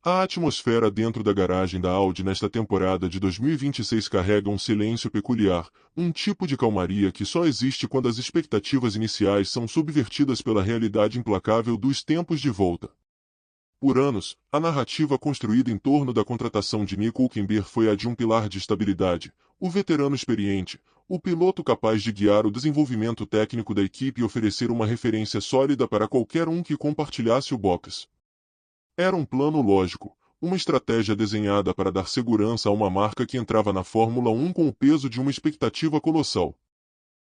A atmosfera dentro da garagem da Audi nesta temporada de 2026 carrega um silêncio peculiar, um tipo de calmaria que só existe quando as expectativas iniciais são subvertidas pela realidade implacável dos tempos de volta. Por anos, a narrativa construída em torno da contratação de Nico Hülkenberg foi a de um pilar de estabilidade, o veterano experiente, o piloto capaz de guiar o desenvolvimento técnico da equipe e oferecer uma referência sólida para qualquer um que compartilhasse o box. Era um plano lógico, uma estratégia desenhada para dar segurança a uma marca que entrava na Fórmula 1 com o peso de uma expectativa colossal.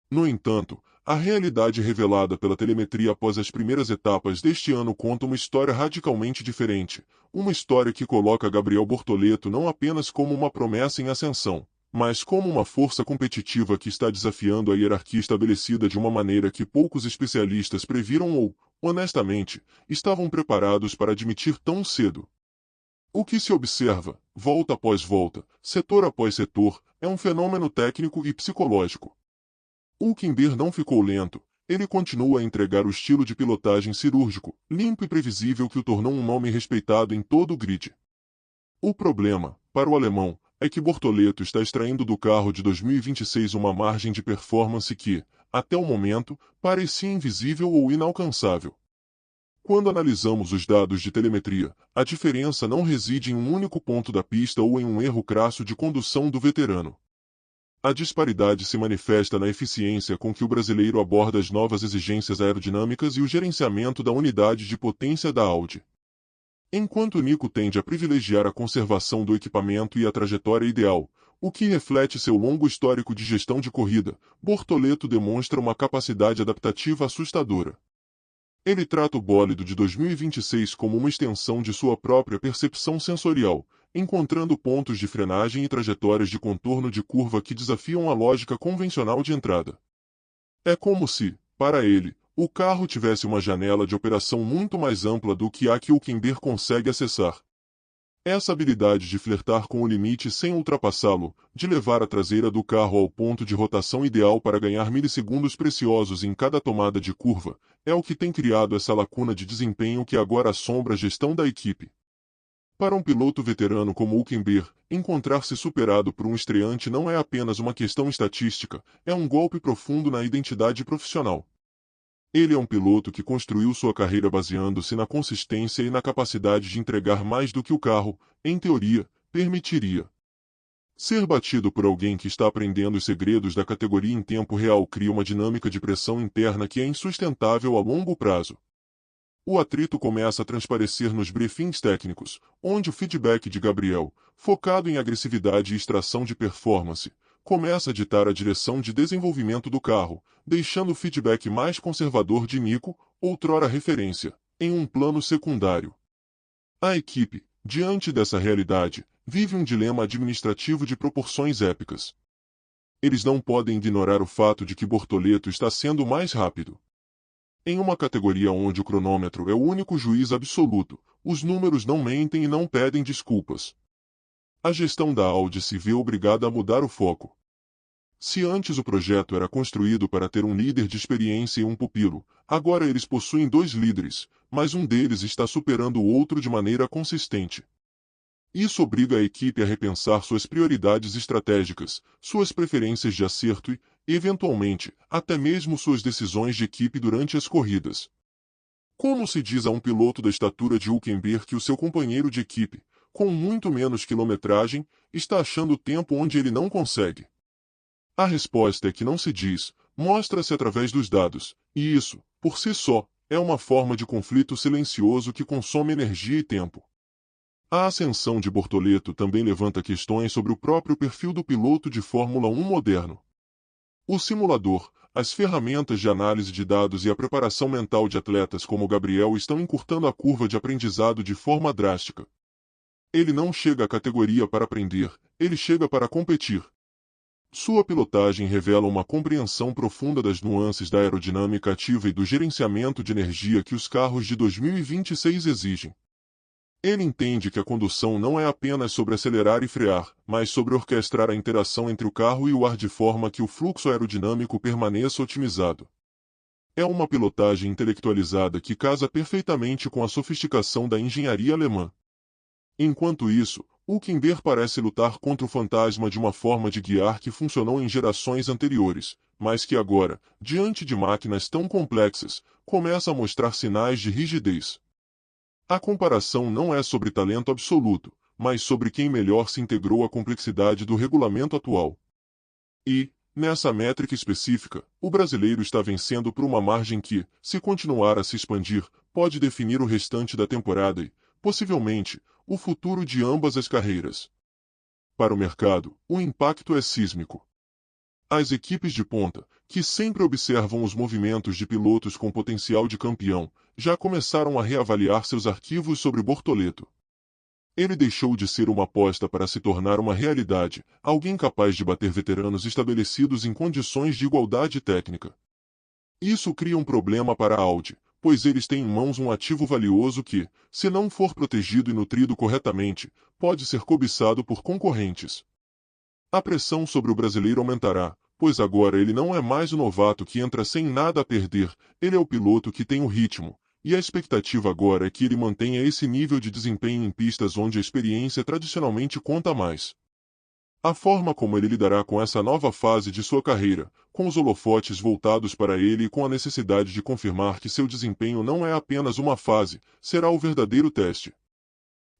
No entanto, a realidade revelada pela telemetria após as primeiras etapas deste ano conta uma história radicalmente diferente, uma história que coloca Gabriel Bortoleto não apenas como uma promessa em ascensão, mas como uma força competitiva que está desafiando a hierarquia estabelecida de uma maneira que poucos especialistas previram ou, honestamente, estavam preparados para admitir tão cedo. O que se observa, volta após volta, setor após setor, é um fenômeno técnico e psicológico. Hülkenberg não ficou lento, ele continua a entregar o estilo de pilotagem cirúrgico, limpo e previsível que o tornou um nome respeitado em todo o grid. O problema, para o alemão, é que Bortoleto está extraindo do carro de 2026 uma margem de performance que, até o momento, parecia invisível ou inalcançável. Quando analisamos os dados de telemetria, a diferença não reside em um único ponto da pista ou em um erro crasso de condução do veterano. A disparidade se manifesta na eficiência com que o brasileiro aborda as novas exigências aerodinâmicas e o gerenciamento da unidade de potência da Audi. Enquanto Nico tende a privilegiar a conservação do equipamento e a trajetória ideal, o que reflete seu longo histórico de gestão de corrida, Bortoleto demonstra uma capacidade adaptativa assustadora. Ele trata o bólido de 2026 como uma extensão de sua própria percepção sensorial, encontrando pontos de frenagem e trajetórias de contorno de curva que desafiam a lógica convencional de entrada. É como se, para ele, o carro tivesse uma janela de operação muito mais ampla do que a que o Hülkenberg consegue acessar. Essa habilidade de flertar com o limite sem ultrapassá-lo, de levar a traseira do carro ao ponto de rotação ideal para ganhar milissegundos preciosos em cada tomada de curva, é o que tem criado essa lacuna de desempenho que agora assombra a gestão da equipe. Para um piloto veterano como Hülkenberg, encontrar-se superado por um estreante não é apenas uma questão estatística, é um golpe profundo na identidade profissional. Ele é um piloto que construiu sua carreira baseando-se na consistência e na capacidade de entregar mais do que o carro, em teoria, permitiria. Ser batido por alguém que está aprendendo os segredos da categoria em tempo real cria uma dinâmica de pressão interna que é insustentável a longo prazo. O atrito começa a transparecer nos briefings técnicos, onde o feedback de Gabriel, focado em agressividade e extração de performance, começa a ditar a direção de desenvolvimento do carro, deixando o feedback mais conservador de Nico, outrora referência, em um plano secundário. A equipe, diante dessa realidade, vive um dilema administrativo de proporções épicas. Eles não podem ignorar o fato de que Bortoleto está sendo mais rápido. Em uma categoria onde o cronômetro é o único juiz absoluto, os números não mentem e não pedem desculpas. A gestão da Audi se vê obrigada a mudar o foco. Se antes o projeto era construído para ter um líder de experiência e um pupilo, agora eles possuem dois líderes, mas um deles está superando o outro de maneira consistente. Isso obriga a equipe a repensar suas prioridades estratégicas, suas preferências de acerto e, eventualmente, até mesmo suas decisões de equipe durante as corridas. Como se diz a um piloto da estatura de Hülkenberg que o seu companheiro de equipe, com muito menos quilometragem, está achando o tempo onde ele não consegue? A resposta é que não se diz, mostra-se através dos dados, e isso, por si só, é uma forma de conflito silencioso que consome energia e tempo. A ascensão de Bortoleto também levanta questões sobre o próprio perfil do piloto de Fórmula 1 moderno. O simulador, as ferramentas de análise de dados e a preparação mental de atletas como Gabriel estão encurtando a curva de aprendizado de forma drástica. Ele não chega à categoria para aprender, ele chega para competir. Sua pilotagem revela uma compreensão profunda das nuances da aerodinâmica ativa e do gerenciamento de energia que os carros de 2026 exigem. Ele entende que a condução não é apenas sobre acelerar e frear, mas sobre orquestrar a interação entre o carro e o ar de forma que o fluxo aerodinâmico permaneça otimizado. É uma pilotagem intelectualizada que casa perfeitamente com a sofisticação da engenharia alemã. Enquanto isso, Hülkenberg parece lutar contra o fantasma de uma forma de guiar que funcionou em gerações anteriores, mas que agora, diante de máquinas tão complexas, começa a mostrar sinais de rigidez. A comparação não é sobre talento absoluto, mas sobre quem melhor se integrou à complexidade do regulamento atual. E, nessa métrica específica, o brasileiro está vencendo por uma margem que, se continuar a se expandir, pode definir o restante da temporada e, possivelmente, o futuro de ambas as carreiras. Para o mercado, o impacto é sísmico. As equipes de ponta, que sempre observam os movimentos de pilotos com potencial de campeão, já começaram a reavaliar seus arquivos sobre Bortoleto. Ele deixou de ser uma aposta para se tornar uma realidade, alguém capaz de bater veteranos estabelecidos em condições de igualdade técnica. Isso cria um problema para a Audi, pois eles têm em mãos um ativo valioso que, se não for protegido e nutrido corretamente, pode ser cobiçado por concorrentes. A pressão sobre o brasileiro aumentará, pois agora ele não é mais o novato que entra sem nada a perder, ele é o piloto que tem o ritmo, e a expectativa agora é que ele mantenha esse nível de desempenho em pistas onde a experiência tradicionalmente conta mais. A forma como ele lidará com essa nova fase de sua carreira, com os holofotes voltados para ele e com a necessidade de confirmar que seu desempenho não é apenas uma fase, será o verdadeiro teste.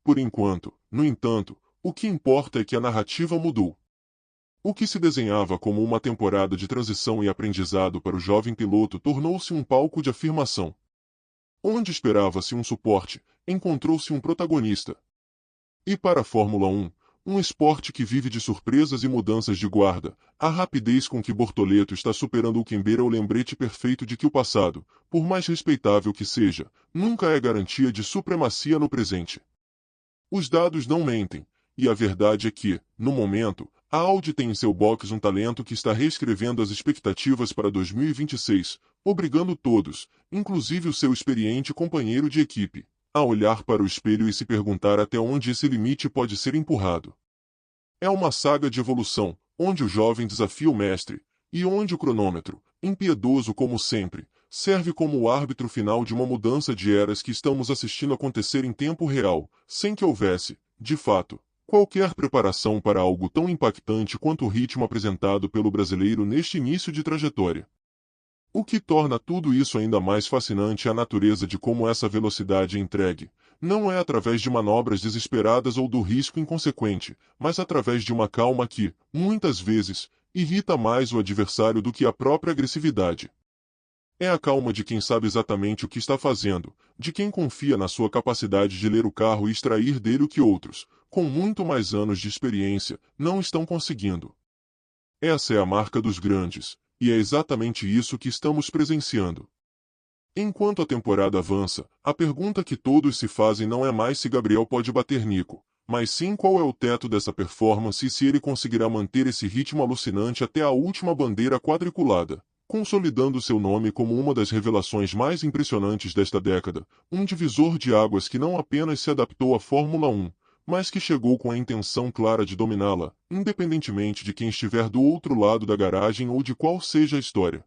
Por enquanto, no entanto, o que importa é que a narrativa mudou. O que se desenhava como uma temporada de transição e aprendizado para o jovem piloto tornou-se um palco de afirmação. Onde esperava-se um suporte, encontrou-se um protagonista. E para a Fórmula 1, um esporte que vive de surpresas e mudanças de guarda, a rapidez com que Bortoleto está superando Hülkenberg é o lembrete perfeito de que o passado, por mais respeitável que seja, nunca é garantia de supremacia no presente. Os dados não mentem, e a verdade é que, no momento, a Audi tem em seu box um talento que está reescrevendo as expectativas para 2026, obrigando todos, inclusive o seu experiente companheiro de equipe, a olhar para o espelho e se perguntar até onde esse limite pode ser empurrado. É uma saga de evolução, onde o jovem desafia o mestre, e onde o cronômetro, impiedoso como sempre, serve como o árbitro final de uma mudança de eras que estamos assistindo acontecer em tempo real, sem que houvesse, de fato, qualquer preparação para algo tão impactante quanto o ritmo apresentado pelo brasileiro neste início de trajetória. O que torna tudo isso ainda mais fascinante é a natureza de como essa velocidade é entregue. Não é através de manobras desesperadas ou do risco inconsequente, mas através de uma calma que, muitas vezes, irrita mais o adversário do que a própria agressividade. É a calma de quem sabe exatamente o que está fazendo, de quem confia na sua capacidade de ler o carro e extrair dele o que outros, com muito mais anos de experiência, não estão conseguindo. Essa é a marca dos grandes, e é exatamente isso que estamos presenciando. Enquanto a temporada avança, a pergunta que todos se fazem não é mais se Gabriel pode bater Nico, mas sim qual é o teto dessa performance e se ele conseguirá manter esse ritmo alucinante até a última bandeira quadriculada, consolidando seu nome como uma das revelações mais impressionantes desta década, um divisor de águas que não apenas se adaptou à Fórmula 1, mas que chegou com a intenção clara de dominá-la, independentemente de quem estiver do outro lado da garagem ou de qual seja a história.